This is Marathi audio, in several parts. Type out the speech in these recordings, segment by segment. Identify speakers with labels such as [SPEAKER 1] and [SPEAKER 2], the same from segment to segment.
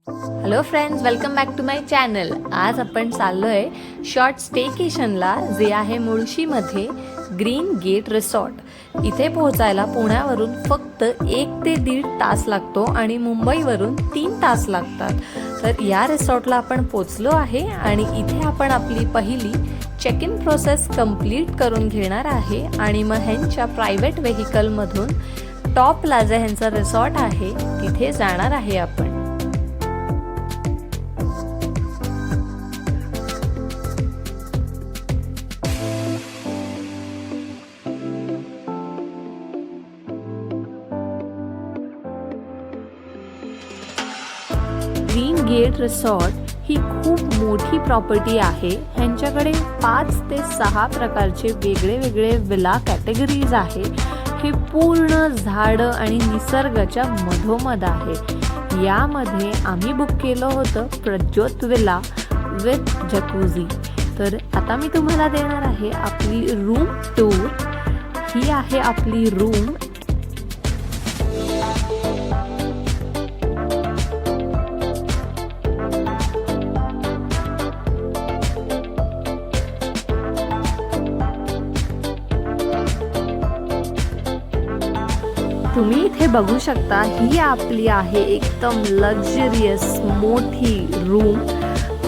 [SPEAKER 1] Hello friends, welcome back to my channel. आज आपण चाललोय शॉर्ट स्टेकेशनला, जे आहे मुळशीमध्ये ग्रीन गेट रिसॉर्ट. इथे पोहोचायला पुण्यावरून फक्त 1 ते 1.5 तास लागतो आणि मुंबईवरून 3 तास लागतात. तर या रिसॉर्टला आपण पोहोचलो आहे आणि इथे आपण आपली पहिली चेक इन प्रोसेस कंप्लीट करून घेणार आहे आणि मग ह्यांच्या प्रायव्हेट व्हेकलमधून टॉप प्लाझा ह्यांचा रिसॉर्ट आहे तिथे जाणार आहे आपण. ग्रीन गेट रिसॉर्ट ही खूप मोठी प्रॉपर्टी आहे. ह्यांच्याकडे 5 ते 6 प्रकारचे वेगळे वेगळे विला कॅटेगरीज आहे. हे पूर्ण झाडं आणि निसर्गाच्या मधोमध आहे. यामध्ये आम्ही बुक केलं होतं प्रज्योत विला विथ जकूझी. तर आता मी तुम्हाला देणार आहे आपली रूम टूर. ही आहे आपली रूम. तुम्ही इथे बघू शकता, ही आपली आहे एकदम लक्झरियस मोठी रूम.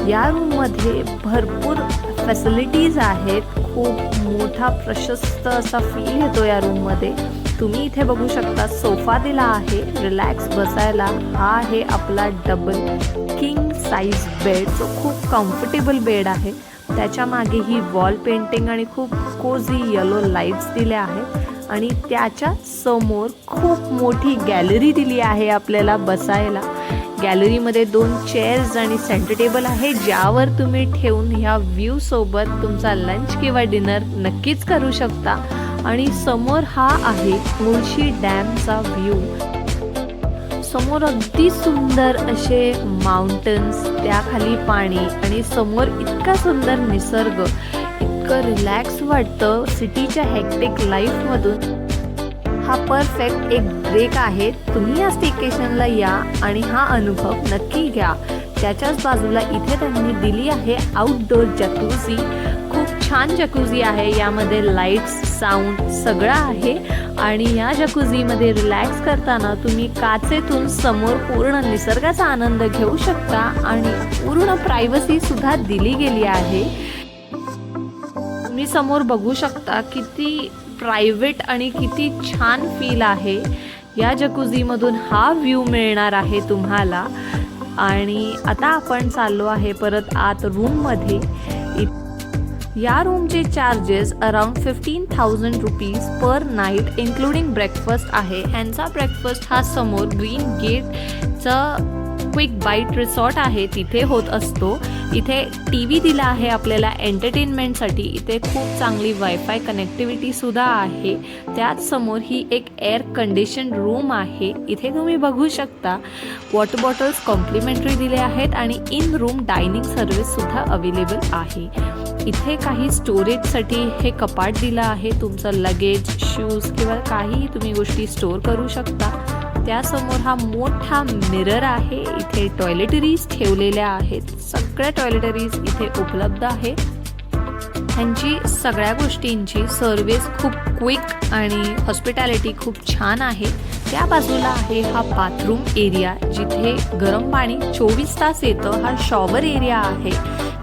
[SPEAKER 1] या रूममध्ये भरपूर फॅसिलिटीज आहेत. खूप मोठा प्रशस्त असा फील येतो या रूममध्ये. तुम्ही इथे बघू शकता, सोफा दिला आहे रिलॅक्स बसायला. हा आहे आपला डबल किंग साईज बेड, जो खूप कम्फर्टेबल बेड आहे. त्याच्या मागे ही वॉल पेंटिंग आणि खूप कोझी येलो लाईट्स दिल्या आहेत आणि त्याच्या समोर खूप मोठी गॅलरी दिली आहे आपल्याला बसायला. गॅलरीमध्ये 2 चेअर्स आणि सेंटर टेबल आहे, ज्यावर तुम्ही ठेवून ह्या व्ह्यू सोबत तुमचा लंच किंवा डिनर नक्कीच करू शकता. आणि समोर हा आहे मुळशी डॅमचा व्ह्यू. समोर अगदी सुंदर असे माउंटन्स, त्याखाली पाणी आणि समोर इतका सुंदर निसर्ग. रिलॅक्स वाटतं सिटीच्या हेक्टिक लाईफमधून. हा परफेक्ट एक ब्रेक आहे. तुम्ही या स्टेकेशनला या आणि हा अनुभव नक्की घ्या. त्याच्याच बाजूला इथे त्यांनी दिली आहे आउटडोर जकूझी. खूप छान जकूझी आहे. यामध्ये लाईट्स, साऊंड सगळं आहे आणि या जकूझीमध्ये रिलॅक्स करताना तुम्ही काचेतून समोर पूर्ण निसर्गाचा आनंद घेऊ शकता आणि पूर्ण प्रायव्हसी सुद्धा दिली गेली आहे. तुम्ही समोर बघू शकता किती प्रायव्हेट आणि किती छान फील आहे. या जकूझीमधून हा व्ह्यू मिळणार आहे तुम्हाला. आणि आता आपण चाललो आहे परत आत रूममध्ये. या रूमचे charges around 15,000 rupees per night including breakfast आहे. ह्यांचा ब्रेकफास्ट हा समोर ग्रीन गेटचं क्विक बाईट रिसॉर्ट आहे तिथे होत असतो. इथे TV दिला आहे आपल्याला एंटरटेनमेंटसाठी. इथे खूप चांगली वायफाय कनेक्टिव्हिटी सुद्धा आहे. त्याच समोर ही एक एअर कंडिशन रूम आहे. इथे तुम्ही बघू शकता वॉटर बॉटल्स कॉम्प्लिमेंटरी दिले आहेत आणि इन रूम डायनिंग सर्व्हिस सुद्धा अवेलेबल आहे. इथे काही स्टोरेजसाठी हे कपाट दिलं आहे. तुमचं लगेज, शूज किंवा काही तुम्ही गोष्टी स्टोअर करू शकता. त्यासमोर हा मोठा मिरर आहे. इथे टॉयलेटरीज ठेवलेल्या आहेत. सगळ्या टॉयलेटरीज इथे उपलब्ध आहे. ह्यांची सगळ्या गोष्टींची सर्व्हिस खूप क्विक आणि हॉस्पिटॅलिटी खूप छान आहे. त्या बाजूला आहे हा बाथरूम एरिया, जिथे गरम पाणी 24 तास येतं. हा शॉवर एरिया आहे.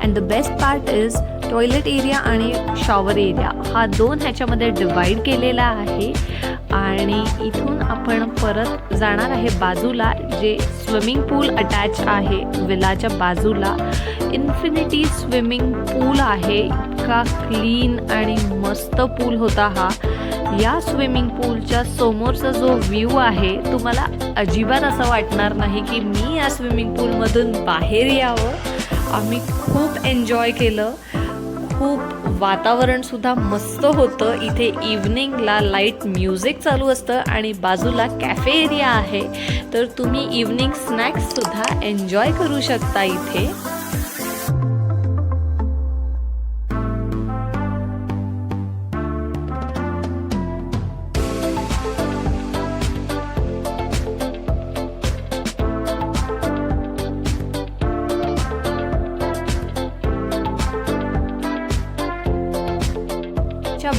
[SPEAKER 1] And the best part is toilet area आणि शॉवर एरिया हा 2 ह्याच्यामध्ये डिवाइड केलेला आहे. आणि इथून आपण परत जाणार आहे बाजूला, जे स्विमिंग पूल अटॅच आहे विलाच्या बाजूला. इन्फिनिटी स्विमिंग पूल आहे. इतका क्लीन आणि मस्त पूल होता हा. या स्विमिंग पूलच्या समोरचा जो व्ह्यू आहे, तुम्हाला अजिबात असं वाटणार नाही की मी या स्विमिंग पूलमधून बाहेर यावं. आम्ही खूप एन्जॉय केलं. खूप वातावरण सुद्धा मस्त होतं. इथे इव्हनिंगला लाईट म्युझिक चालू असतं आणि बाजूला कॅफे एरिया आहे. तर तुम्ही इव्हनिंग स्नॅक्स सुद्धा एन्जॉय करू शकता इथे.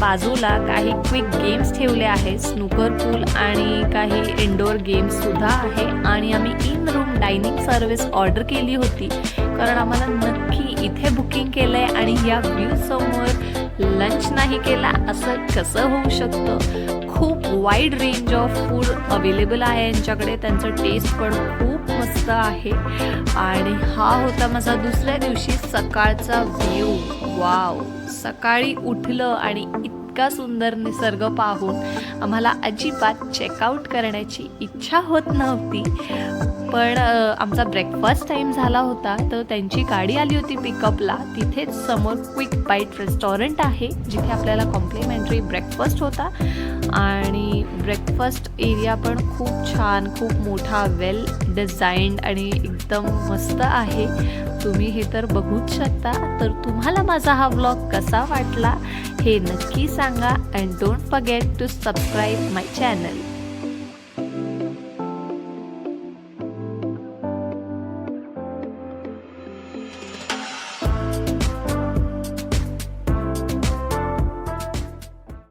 [SPEAKER 1] बाजूला काही क्विक गेम्स ठेवले आहेत, स्नूकर पूल आणि काही इंडोर गेम्स सुद्धा आहे. आणि आम्ही in room dining service order केली होती, कारण आम्हाला नक्की इथे बुकिंग केलं आहे आणि या व्ह्यू समोर लंच नाही केला असं कसं होऊ शकतं. खूप wide range of food available आहे यांच्याकडे, त्यांचं टेस्ट पण खूप मस्त आहे. आणि हा होता माझा दुसऱ्या दिवशी सकाळचा व्ह्यू. वाव, सकाळी उठलं आणि इतका सुंदर निसर्ग पाहून आम्हाला अजिबात चेकआउट करण्याची इच्छा होत नव्हती. पण आमचा ब्रेकफास्ट टाईम झाला होता, तर त्यांची गाडी आली होती पिकअपला. तिथेच समोर क्विक बाईट रेस्टॉरंट आहे, जिथे आपल्याला कॉम्प्लिमेंटरी ब्रेकफास्ट होता. आणि ब्रेकफास्ट एरिया पण खूप छान, खूप मोठा, वेल डिझाईन्ड आणि एकदम मस्त आहे. तुम्ही हे तर बघूच शकता. तर तुम्हाला माझा हा व्लॉग कसा वाटला हे नक्की सांगा. And don't forget to subscribe my channel.